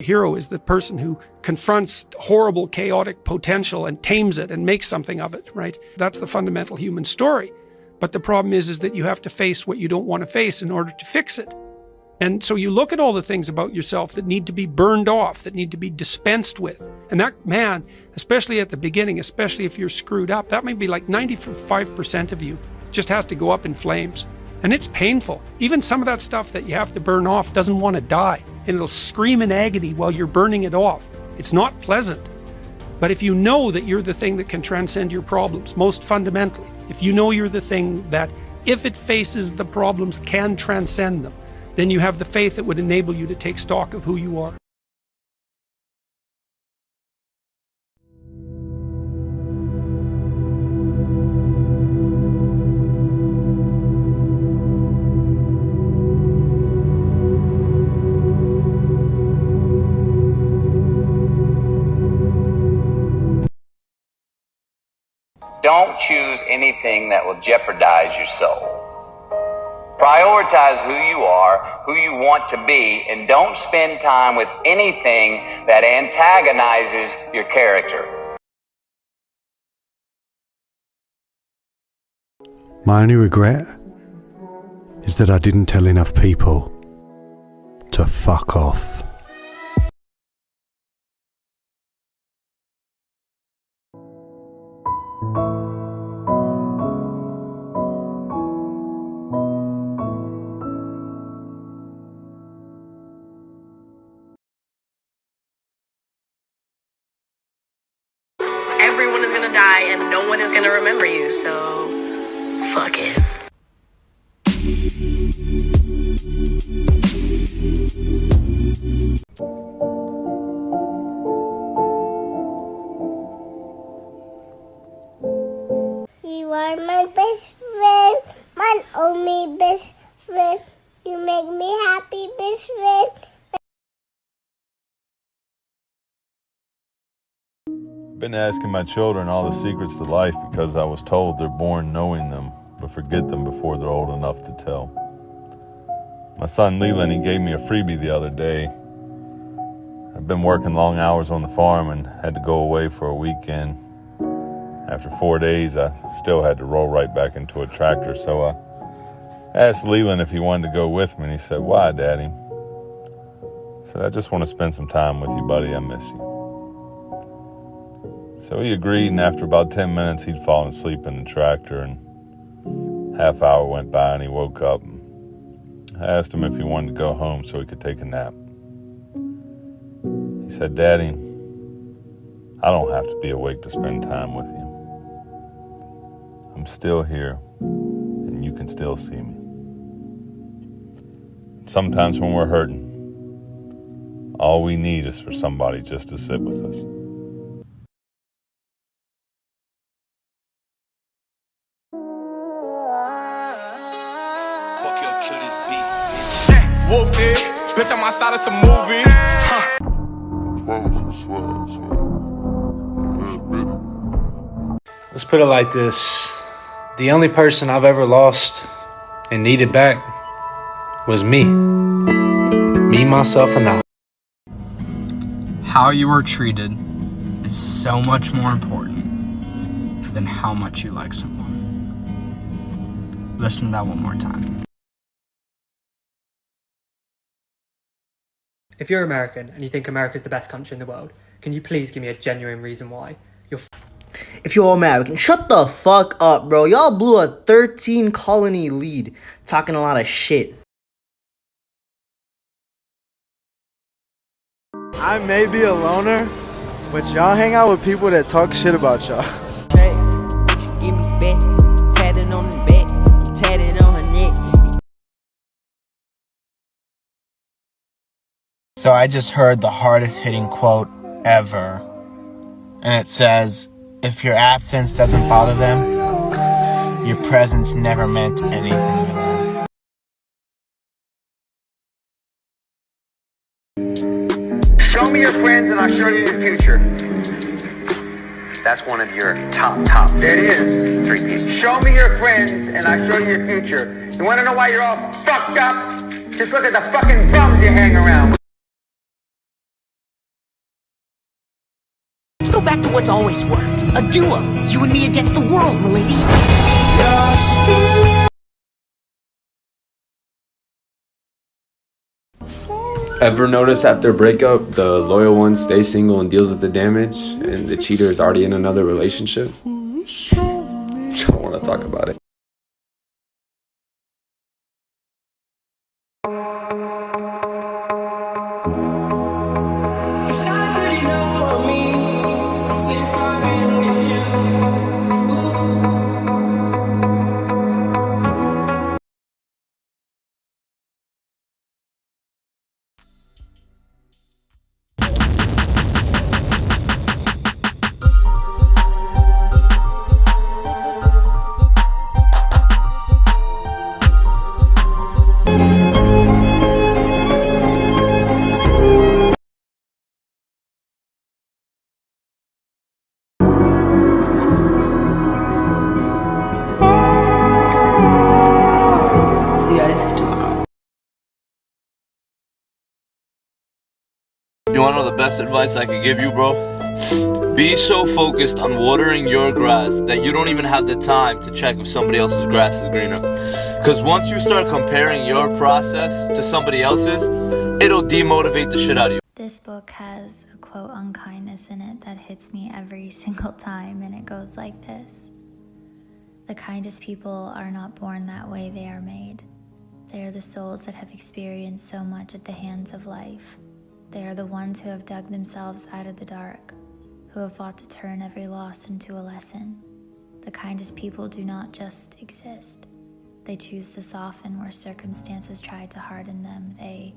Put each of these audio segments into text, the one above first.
Hero is the person who confronts horrible, chaotic potential and tames it and makes something of it, right? That's the fundamental human story. But the problem is that you have to face what you don't want to face in order to fix it. And so you look at all the things about yourself that need to be burned off, that need to be dispensed with. And that, man, especially at the beginning, especially if you're screwed up, that might be like 95% of you just has to go up in flames. And it's painful. Even some of that stuff that you have to burn off doesn't want to die. And it'll scream in agony while you're burning it off. It's not pleasant. But if you know that you're the thing that can transcend your problems, most fundamentally, if you know you're the thing that, if it faces the problems, can transcend them, then you have the faith that would enable you to take stock of who you are. Don't choose anything that will jeopardize your soul. Prioritize who you are, who you want to be, and don't spend time with anything that antagonizes your character. My only regret is that I didn't tell enough people to fuck off. Everyone is gonna die and no one is gonna remember you, so fuck it. You are my best friend, my only best friend. You make me happy, best friend. I've been asking my children all the secrets to life because I was told they're born knowing them, but forget them before they're old enough to tell. My son Leland, he gave me a freebie the other day. I've been working long hours on the farm and had to go away for a weekend. After 4 days, I still had to roll right back into a tractor, so I asked Leland if he wanted to go with me, and he said, "Why, Daddy?" I said, "I just want to spend some time with you, buddy. I miss you." So he agreed, and after about 10 minutes, he'd fallen asleep in the tractor, and half hour went by, and he woke up. I asked him if he wanted to go home so he could take a nap. He said, "Daddy, I don't have to be awake to spend time with you. I'm still here, and you can still see me." Sometimes when we're hurting, all we need is for somebody just to sit with us. Whooped it, bitch, I'm outside of some movie. Let's put it like this. The only person I've ever lost and needed back was me. Me, myself, and I. How you are treated is so much more important than how much you like someone. Listen to that one more time. If you're American and you think America's the best country in the world, can you please give me a genuine reason why? If you're American, shut the fuck up, bro. Y'all blew a 13 colony lead, talking a lot of shit. I may be a loner, but y'all hang out with people that talk shit about y'all. So I just heard the hardest hitting quote ever. And it says, if your absence doesn't bother them, your presence never meant anything to them. Show me your friends and I'll show you your future. That's one of your top. There it is. 3 pieces. Show me your friends and I'll show you your future. You want to know why you're all fucked up? Just look at the fucking bums you hang around with. Let's go back to what's always worked. A duo. You and me against the world, milady. Ever notice after a breakup, the loyal one stays single and deals with the damage, and the cheater is already in another relationship? Don't want to talk about it. You wanna know the best advice I could give you, bro? Be so focused on watering your grass that you don't even have the time to check if somebody else's grass is greener. Because once you start comparing your process to somebody else's, it'll demotivate the shit out of you. This book has a quote on kindness in it that hits me every single time, and it goes like this. The kindest people are not born that way, they are made. They are the souls that have experienced so much at the hands of life. They are the ones who have dug themselves out of the dark, who have fought to turn every loss into a lesson. The kindest people do not just exist. They choose to soften where circumstances try to harden them. They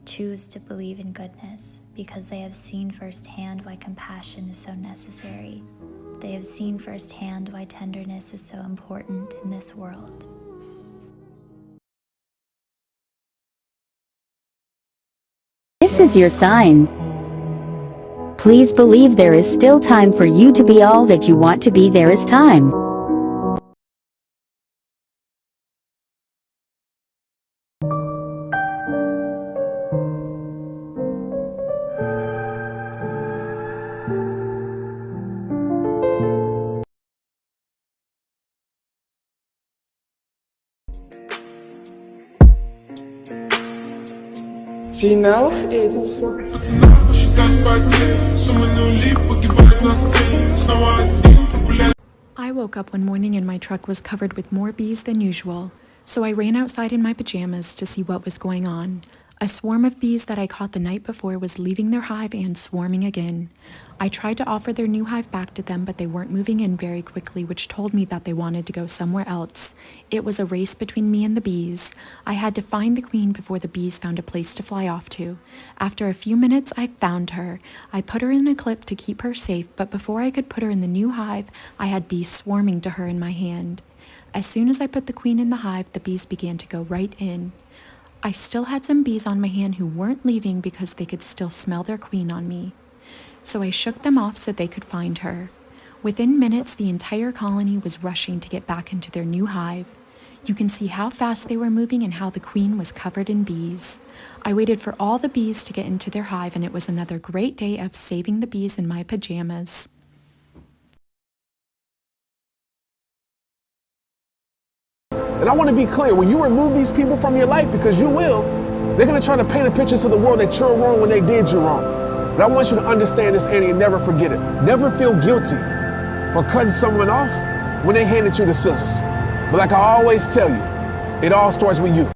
choose to believe in goodness because they have seen firsthand why compassion is so necessary. They have seen firsthand why tenderness is so important in this world. This is your sign. Please believe there is still time for you to be all that you want to be. There is time. Final I woke up one morning and my truck was covered with more bees than usual, so I ran outside in my pajamas to see what was going on. A swarm of bees that I caught the night before was leaving their hive and swarming again. I tried to offer their new hive back to them, but they weren't moving in very quickly, which told me that they wanted to go somewhere else. It was a race between me and the bees. I had to find the queen before the bees found a place to fly off to. After a few minutes, I found her. I put her in a clip to keep her safe, but before I could put her in the new hive, I had bees swarming to her in my hand. As soon as I put the queen in the hive, the bees began to go right in. I still had some bees on my hand who weren't leaving because they could still smell their queen on me. So I shook them off so they could find her. Within minutes, the entire colony was rushing to get back into their new hive. You can see how fast they were moving and how the queen was covered in bees. I waited for all the bees to get into their hive, and it was another great day of saving the bees in my pajamas. And I want to be clear, when you remove these people from your life, because you will, they're going to try to paint a picture to the world that you're wrong when they did you wrong. But I want you to understand this, Annie, and never forget it. Never feel guilty for cutting someone off when they handed you the scissors. But like I always tell you, it all starts with you.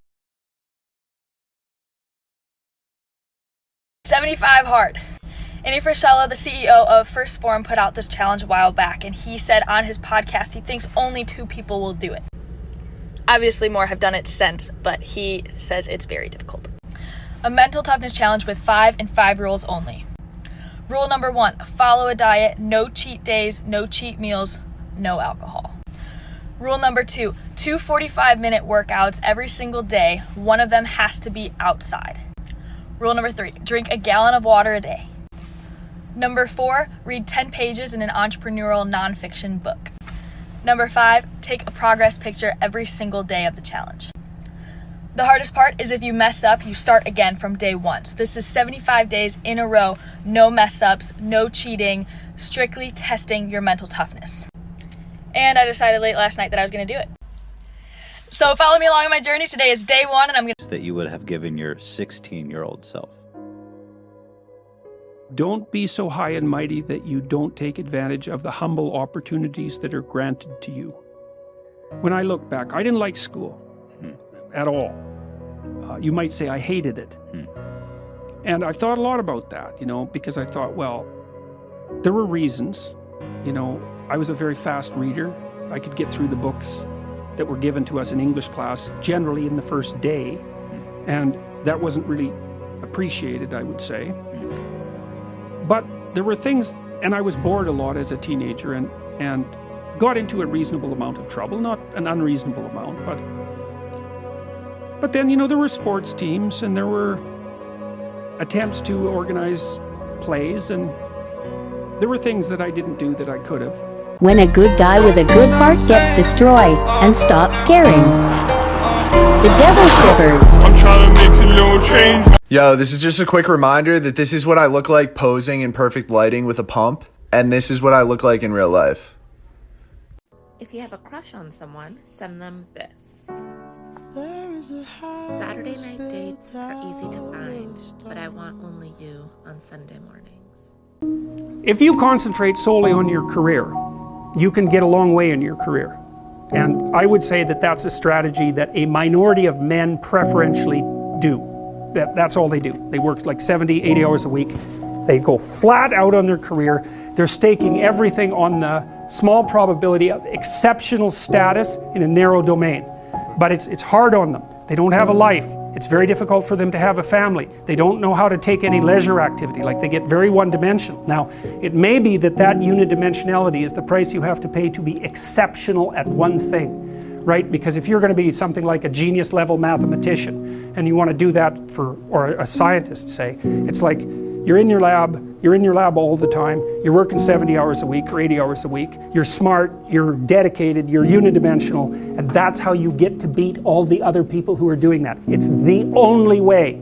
75 hard. Andy Frischella, the CEO of First Form, put out this challenge a while back, and he said on his podcast he thinks only 2 people will do it. Obviously, more have done it since, but he says it's very difficult. A mental toughness challenge with 5 and 5 rules only. Rule number 1, follow a diet, no cheat days, no cheat meals, no alcohol. Rule number 2, 2 45-minute workouts every single day. One of them has to be outside. Rule number 3, drink a gallon of water a day. Number 4, read 10 pages in an entrepreneurial nonfiction book. Number 5, take a progress picture every single day of the challenge. The hardest part is if you mess up, you start again from day one. So this is 75 days in a row, no mess ups, no cheating, strictly testing your mental toughness. And I decided late last night that I was going to do it. So follow me along on my journey. Today is day one, and I'm going to... That you would have given your 16-year-old self. Don't be so high and mighty that you don't take advantage of the humble opportunities that are granted to you. When I look back, I didn't like school at all. You might say I hated it. And I've thought a lot about that, because I thought, well, there were reasons. I was a very fast reader. I could get through the books that were given to us in English class, generally in the first day. And that wasn't really appreciated, I would say. But there were things, and I was bored a lot as a teenager and got into a reasonable amount of trouble, not an unreasonable amount, but then, there were sports teams and there were attempts to organize plays, and there were things that I didn't do that I could have. When a good guy with a good heart gets destroyed and stops caring, the devil shivers. I'm trying to make a little change. Yo, this is just a quick reminder that this is what I look like posing in perfect lighting with a pump, and this is what I look like in real life. If you have a crush on someone, send them this. Saturday night dates are easy to find, but I want only you on Sunday mornings. If you concentrate solely on your career, you can get a long way in your career. And I would say that that's a strategy that a minority of men preferentially do. That's all they do. They work like 70, 80 hours a week. They go flat out on their career. They're staking everything on the small probability of exceptional status in a narrow domain. But it's hard on them. They don't have a life. It's very difficult for them to have a family. They don't know how to take any leisure activity. Like, they get very one-dimensional. Now, it may be that unidimensionality is the price you have to pay to be exceptional at one thing, right? Because if you're going to be something like a genius level mathematician and you want to do that or a scientist, say, it's like you're in your lab all the time, you're working 70 hours a week or 80 hours a week, you're smart, you're dedicated, you're unidimensional, and that's how you get to beat all the other people who are doing that. It's the only way.